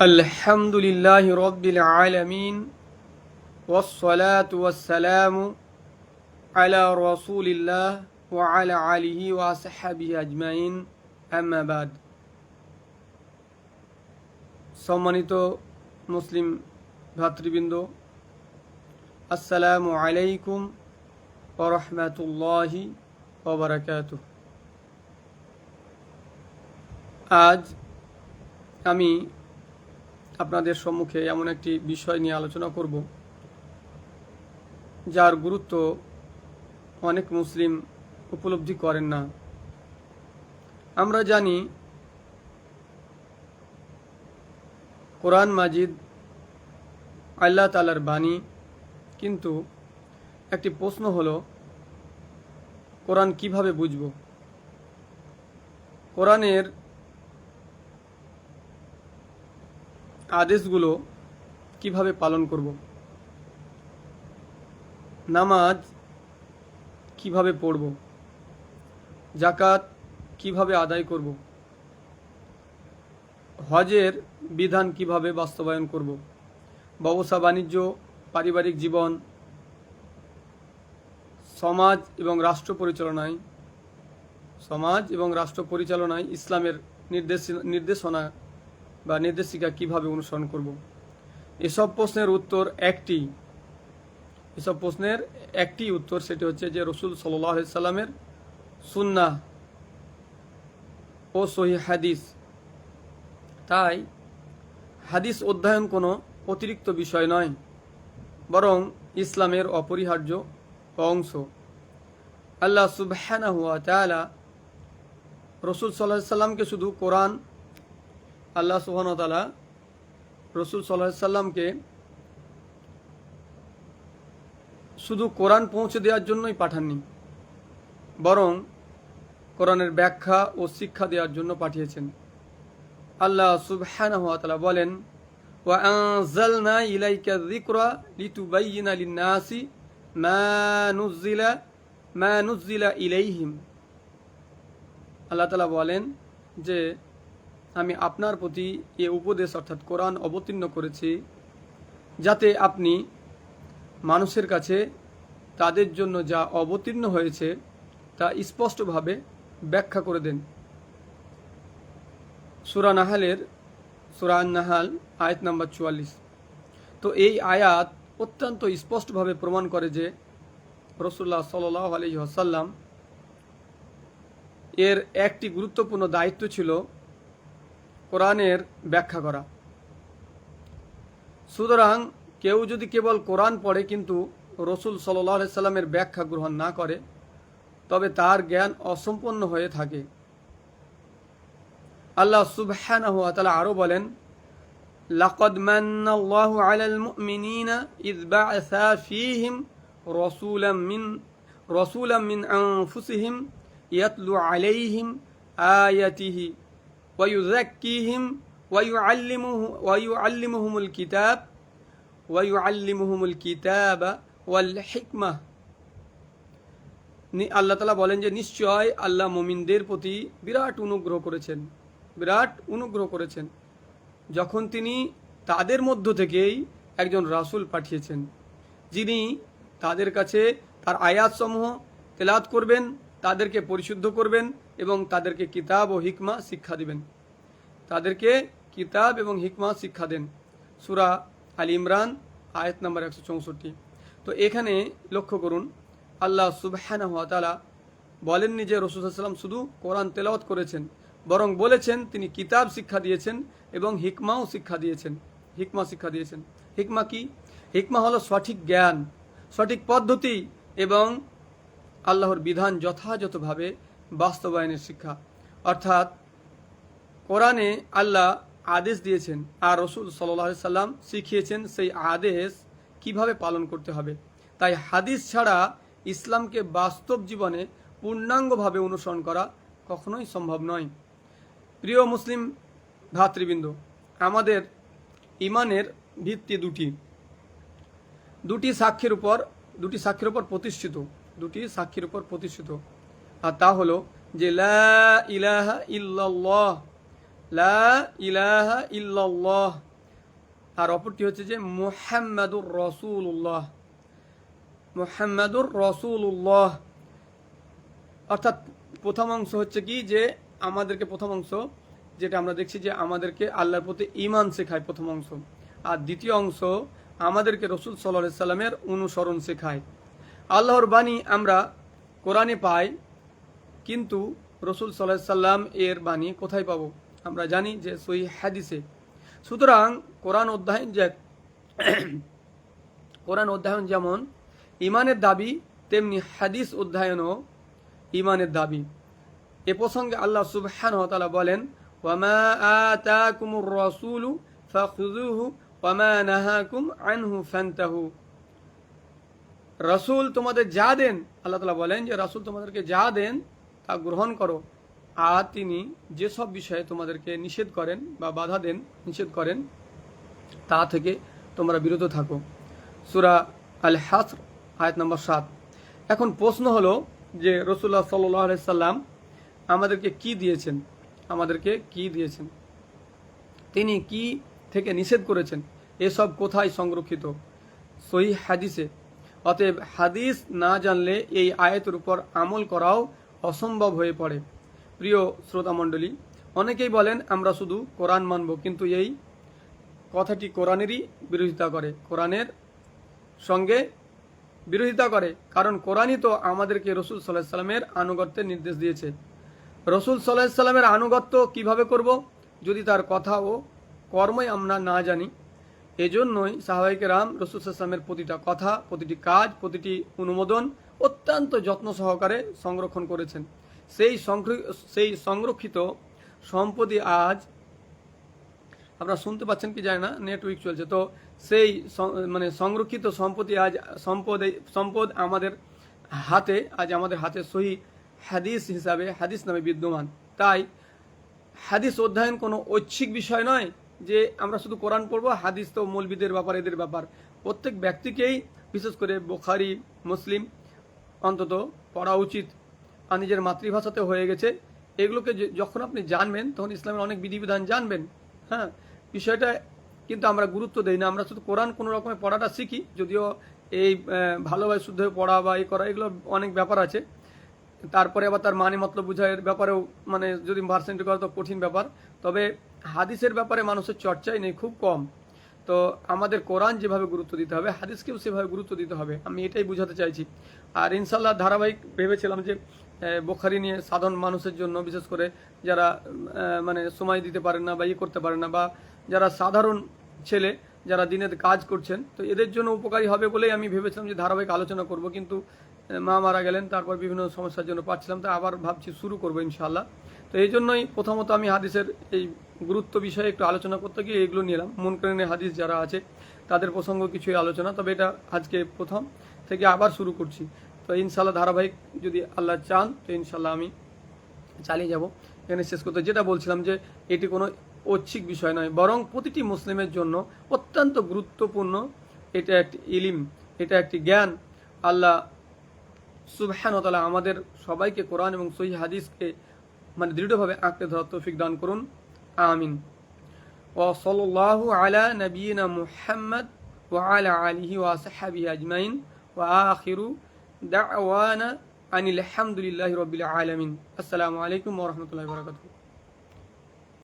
আলহামদুলিল্লাহি রাব্বিল আলামিন ওয়াসসালাতু ওয়াসসালামু আলা রাসূলিল্লাহ ওয়া আলা আলিহি ওয়া আসহাবিহি আজমাইন, আম্মা বাদ। সম্মানিত মুসলিম ভাতৃবৃন্দ, আসসালামু আলাইকুম ওয়া রাহমাতুল্লাহি ওয়া বারাকাতুহু। আজ আমি আপনাদের সম্মুখে এমন একটি বিষয় নিয়ে আলোচনা করব যার গুরুত্ব অনেক মুসলিম উপলব্ধি করেন না। আমরা জানি কোরআন মাজিদ আল্লাহ তাআলার বাণী, কিন্তু একটি প্রশ্ন হলো কোরআন কিভাবে বুঝব? কোরআনের আদেশগুলো কিভাবে পালন করব? নামাজ কিভাবে পড়ব? যাকাত কিভাবে আদায় করব? হজের বিধান কিভাবে বাস্তবায়ন করব? ব্যবসা বাণিজ্য, পারিবারিক জীবন, সমাজ এবং রাষ্ট্র পরিচালনায় ইসলামের নির্দেশনা বা নির্দেশিকা কিভাবে অনুসরণ করব? এসব প্রশ্নের একটি উত্তর, সেটি হচ্ছে যে রাসূল সাল্লাল্লাহু আলাইহি সাল্লামের সুন্নাহ ও সহিহ হাদিস। তাই হাদিস অধ্যয়ন কোনো অতিরিক্ত বিষয় নয়, বরং ইসলামের অপরিহার্য অংশ। আল্লাহ সুবহানাহু ওয়া তাআলা রাসূল সাল্লাল্লাহু আলাইহি সাল্লামকে শুধু কোরআন পৌঁছে দেওয়ার জন্যই পাঠাননি, বরং কোরআনের ব্যাখ্যা ও শিক্ষা দেওয়ার জন্য পাঠিয়েছেন। আল্লাহ সুবহানাহু ওয়া তাআলা বলেন, ওয়া আনজালনা ইলাইকা যিকরা লিতুবাইয়িনা লিন-নাসি মা নুযিলা ইলাইহিম। আল্লাহ তাআলা বলেন যে আমি আপনার প্রতি এ উপদেশ অর্থাৎ কোরআন অবতীর্ণ করেছি যাতে আপনি মানুষের কাছে তাদের জন্য যা অবতীর্ণ হয়েছে তা স্পষ্টভাবে ব্যাখ্যা করে দেন। সূরা আন-নাহাল আয়াত নাম্বার 44। তো এই আয়াত অত্যন্ত স্পষ্টভাবে প্রমাণ করে যে রাসূলুল্লাহ সাল্লাল্লাহু আলাইহি ওয়াসাল্লাম এর একটি গুরুত্বপূর্ণ দায়িত্ব ছিল কোরআনের ব্যাখ্যা করা। সুতরাং কেউ যদি কেবল কোরআন পড়ে কিন্তু রাসূল সাল্লাল্লাহু আলাইহি সাল্লামের ব্যাখ্যা গ্রহণ না করে, তবে তার জ্ঞান অসম্পূর্ণ হয়ে থাকে। আল্লাহ সুবহানাহু ওয়া তাআলা আরো বলেন, লাকাদ মান্নাল্লাহু আলাল মুমিনিনা ইয বা'আসা ফীহিম রাসূলাম মিন আনফুসিহিম ইয়াতলু আলাইহিম আয়াতিহি ওয়া ইউযাক্কিহিম ওয়া ইউআল্লিমুহুমুল কিতাবা ওয়াল হিকমাহ। আল্লাহ তাআলা বলেন যে নিশ্চয় আল্লাহ মুমিনদের প্রতি বিরাট অনুগ্রহ করেছেন যখন তিনি তাদের মধ্য থেকেই একজন রাসূল পাঠিয়েছেন, যিনি তাদের কাছে তার আয়াতসমূহ তেলাওয়াত করবেন, তাদেরকে পরিশুদ্ধ করবেন এবং তাদেরকে কিতাব ও হিকমা শিক্ষা দেন। সূরা আল ইমরান আয়াত নাম্বার 164। তো এখানে লক্ষ্য করুন, আল্লাহ সুবহানাহু ওয়া তাআলা বলেননি যে রাসূল সাল্লাল্লাহু আলাইহি ওয়াসাল্লাম শুধু কোরআন তেলাওয়াত করেছেন, বরং বলেছেন তিনি কিতাব শিক্ষা দিয়েছেন এবং হিকমা শিক্ষা দিয়েছেন। হিকমা কি? হিকমা হলো সঠিক জ্ঞান, সঠিক পদ্ধতি এবং আল্লাহর বিধান যথাযথভাবে বাস্তবায়নের শিক্ষা। অর্থাৎ কোরআনে আল্লাহ আদেশ দিয়েছেন আর রাসূল সাল্লাল্লাহু আলাইহি সাল্লাম শিখিয়েছেন সেই আদেশ কিভাবে পালন করতে হবে। তাই হাদিস ছাড়া ইসলামকে বাস্তব জীবনে পূর্ণাঙ্গভাবে অনুসরণ করা কখনোই সম্ভব নয়। প্রিয় মুসলিম ভাতৃবৃন্দ, আমাদের ঈমানের ভিত্তি দুটি সাক্ষীর উপর প্রতিষ্ঠিত, আর তা হলো যে লা ইলাহা ইল্লাল্লাহ আর অপরটি হচ্ছে যে মুহাম্মাদুর রাসূলুল্লাহ, মুহাম্মাদুর রাসূলুল্লাহ। অর্থাৎ প্রথম অংশ হচ্ছে কি যে আমাদেরকে, প্রথম অংশ যেটা আমরা দেখছি যে আমাদেরকে আল্লাহর প্রতি ঈমান শেখায় প্রথম অংশ, আর দ্বিতীয় অংশ আমাদেরকে রসুল সাল্লাল্লাহু আলাইহি সাল্লামের অনুসরণ শেখায়। আল্লাহর বাণী আমরা কোরআনে পাই, কিন্তু রসুল সাল্লাল্লাহু আলাইহি সাল্লাম এর বাণী কোথায় পাবো? আমরা জানি যে সহিহ হাদিসে। সুতরাং কোরআন অধ্যয়ন যেমন ঈমানের দাবি, তেমনি হাদিস অধ্যয়নও ঈমানের দাবি। এ প্রসঙ্গে আল্লাহ সুবহানাহু ওয়া তাআলা বলেন, ওয়ামা আতাকুমুর রাসূলু ফাখুযুহু ওয়ামা নাহাকুম আনহু ফান্তাহু। রাসূল তোমাদের যা দেন, আল্লাহ তাআলা বলেন যে রাসূল তোমাদেরকে যা দেন তা গ্রহণ করো, আর তিনি যেসব বিষয়ে তোমাদেরকে নিষেধ করেন বা বাধা দেন, নিষেধ করেন, তা থেকে তোমরা বিরত থাকো। সূরা আল হাসর আয়াত নম্বর 7। এখন প্রশ্ন হলো যে রাসূলুল্লাহ সাল্লাল্লাহু আলাইহি সাল্লাম আমাদেরকে কি দিয়েছেন? আমাদেরকে কি দিয়েছেন? তিনি কি থেকে নিষেধ করেছেন? এসব কোথায় সংরক্ষিত? সহিহ হাদিসে। অতএব হাদিস না জানলে এই আয়াতের উপর আমল করাও অসম্ভব হয়ে পড়ে। প্রিয় শ্রোতামণ্ডলী, অনেকেই বলেন আমরা শুধু কোরআন মানব, কিন্তু এই কথাটি কোরআনেরই বিরোধিতা করে, কোরআনের সঙ্গে বিরোধিতা করে। কারণ কোরআনই তো আমাদেরকে রসুল সাল্লাল্লাহু আলাইহি সাল্লামের আনুগত্যের নির্দেশ দিয়েছে। রসুল সাল্লাল্লাহু আলাইহি সাল্লামের আনুগত্য কিভাবে করব যদি তার কথা ও কর্মই আমরা না জানি? এজন্যই সাহাবায়ে কেরাম রসুল সাল্লাল্লাহু আলাইহি সাল্লামের প্রতিটা কথা, প্রতিটি কাজ, প্রতিটি অনুমোদন অত্যন্ত যত্ন সহকারে সংরক্ষণ করেছেন। সেই সংরক্ষিত সম্পদই আজ আপনারা শুনতে পাচ্ছেন কি জানি না, নেটওয়ার্ক চলছে তো, সেই সংরক্ষিত সম্পদ আমাদের হাতে, আজ আমাদের হাতে সহিহ হাদিস হিসাবে, হাদিস নামে বিদ্যমান। তাই হাদিস অধ্যয়ন কোনো ঐচ্ছিক বিষয় নয় যে আমরা শুধু কোরআন পড়বো, হাদিস তো মৌলবীদের ব্যাপার, এদের ব্যাপার। প্রত্যেক ব্যক্তিকেই, বিশেষ করে বুখারী, মুসলিম অন্তত পড়া উচিত। আর নিজের মাতৃভাষাতে হয়ে গেছে। এগুলোকে যখন আপনি জানবেন তখন ইসলামের অনেক বিধিবিধান জানবেন। হ্যাঁ, বিষয়টা কিন্তু আমরা গুরুত্ব দেই না। আমরা শুধু কোরআন কোনো রকমের পড়াটা শিখি, যদিও এই ভালোভাবে শুদ্ধ পড়া বা এই করা, এগুলো অনেক ব্যাপার আছে। তারপরে আবার তার মানে মতলব বোঝার ব্যাপারেও যদি ভার্সেন্টি করা তো কঠিন ব্যাপার। তবে হাদিসের ব্যাপারে মানুষের চর্চাই নেই, খুব কম। তো আমাদের কোরআন যেভাবে গুরুত্ব দিতে হবে, হাদিসকেও সেভাবে গুরুত্ব দিতে হবে, আমি এটাই বোঝাতে চাইছি। আর ইনশাল্লাহ ধারাবাহিক ভেবেছিলাম যে বুখারী নিয়ে সাধারণ মানুষের জন্য, বিশেষ করে যারা সময় দিতে পারেন না বা করতে পারেন না, বা যারা সাধারণ ছেলে যারা দিনের কাজ করছেন, তো এদের জন্য উপকারী হবে বলেই আমি ভেবেছিলাম যে ধারাবাহিক আলোচনা করব। কিন্তু মা মারা গেলেন, তারপর বিভিন্ন সমস্যার জন্য পাচ্ছিলাম, তো আবার ভাবছি শুরু করবো ইনশাআল্লাহ। তো এই জন্যই প্রথমত আমি হাদিসের এই গুরুত্ব বিষয়ে একটু আলোচনা করতে গিয়ে এগুলো নিলাম। মুনকারিনে হাদিস যারা আছে তাদের প্রসঙ্গ কিছুই আলোচনা, তবে এটা আজকে প্রথম থেকে আবার শুরু করছি। তো ইনশাআল্লাহ ধারাবাহিক যদি আল্লাহ চান তো ইনশাআল্লাহ আমি চালিয়ে যাব। এখানে শেষ করতে যেটা বলছিলাম যে এটি কোনো ঐচ্ছিক বিষয় নয়, বরং প্রতিটি মুসলিমের জন্য অত্যন্ত গুরুত্বপূর্ণ। এটা একটি ইলিম, এটা একটি জ্ঞান। আল্লাহ সুবহানাহু ওয়া তাআলা আমাদের সবাইকে কোরআন এবং সহিহ হাদিসকে দৃঢ়ভাবে আঁকড়ে ধরার তৌফিক দান করুন, আমিন। ওয়া সাল্লাল্লাহু আলা নবিয়িনা মুহাম্মদ ওয়া আলা আলিহি ওয়া আসহাবিহি আজমাইন ওয়া আখিরু দাওয়ানা আনিল হামদুলিল্লাহি রাব্বিল আলামিন। আসসালামু আলাইকুম ওয়া রাহমাতুল্লাহি ওয়া বারাকাতুহু।